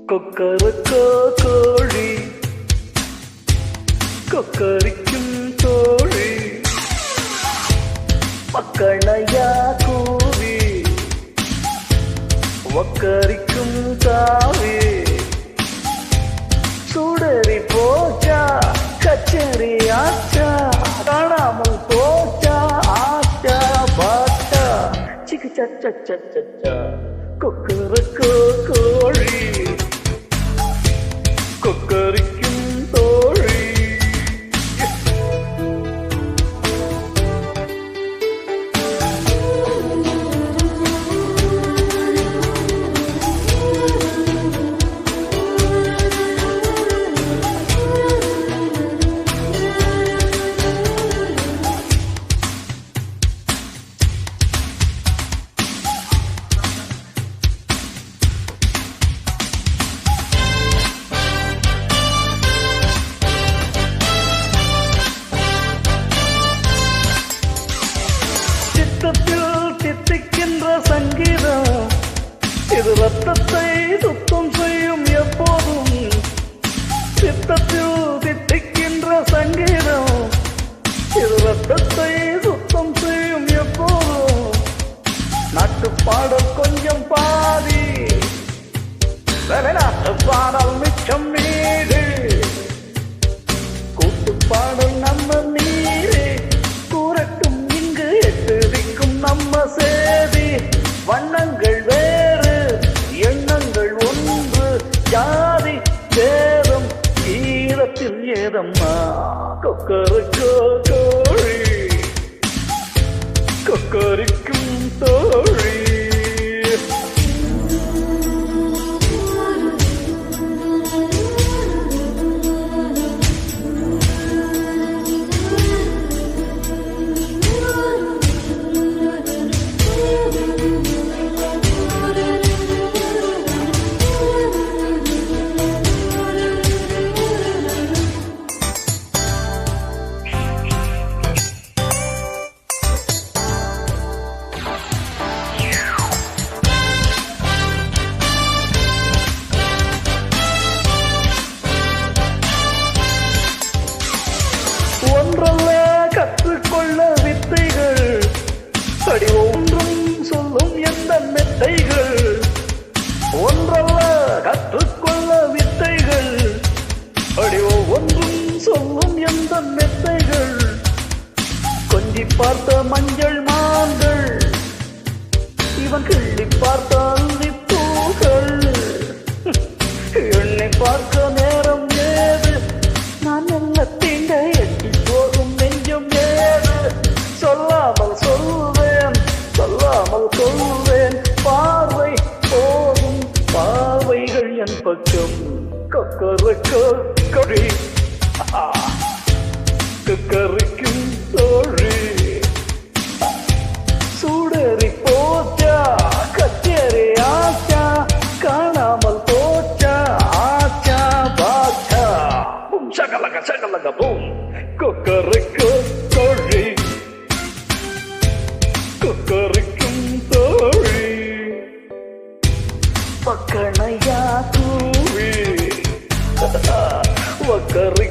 கொக்கரக்கோ கோழி கொக்கரிக்கும் தோழி மக்களையா கூவி ஒக்கரிக்கும் தாவி சுடரி போச்சா கச்சேரி ஆச்சா காணாமல் போச்சா ஆச்சா பாச்சா சிக்கு சச்சா கொக்கரக்கோ கோழி கொக்கரிக்கும் தோழி தித்திக்கின்ற சங்கீதம் இது ரத்தத்தை சுத்தம் செய்யும் எப்போதும் சித்தத்தில் தித்திக்கின்ற சங்கீதம் இது ரத்தத்தை சுத்தம் செய்யும் எப்போதும் நாட்டுப்பாடல் கொஞ்சம் பாதி நாட்டுப்பாடல் மிச்சம் நீடு கூட்டுப்பாடல் நம்ம நீரே கூறட்டும் இங்கு எட்டுதிக்கும் நம்ம சேதி வண்ணங்கள் வேறு எண்ணங்கள் ஒன்று ஜாதி சேதம் ஈரத்தில் ஏதம்மா கொக்கரக்கோ கோழி கொக்கரிக்கும் தோழி ஒன்றல்ல கற்றுக்கொள்ள வித்தைகள் அடி ஒன்றும் சொல்லும் எந்த மெத்தைகள் ஒன்றல்ல கற்றுக்கொள்ள வித்தைகள் அடி ஒன்றும் சொல்லும் எந்த மெத்தைகள் கொஞ்சி பார்த்த மஞ்சள் மான்கள் இவன் கிள்ளி பார்த்த அள்ளி பூக்கள் எண்ணி பார்க்க நேரம் ஏது நான் நல்ல தீண்ட எட்டி போகும் நெஞ்சம் ஏது சொல்லாமல் சொல்வேன் சொல்லாமல் சொல்வேன் பார்வை போகும் பார்வைகள் என் பக்கம் கொக்கரக்கோ கோழி கொக்கரிக்கும் தோழி சூடரி போச்சா கச்சேரி ஆச்சா காணாமல் போச்சா ஆச்சா பாச்சா பூம் சகலக பூம் கொக்கரக்கோ கோழி கொக்கரிக்கும் தோழி மக்களையா கூவி ஒக்கரி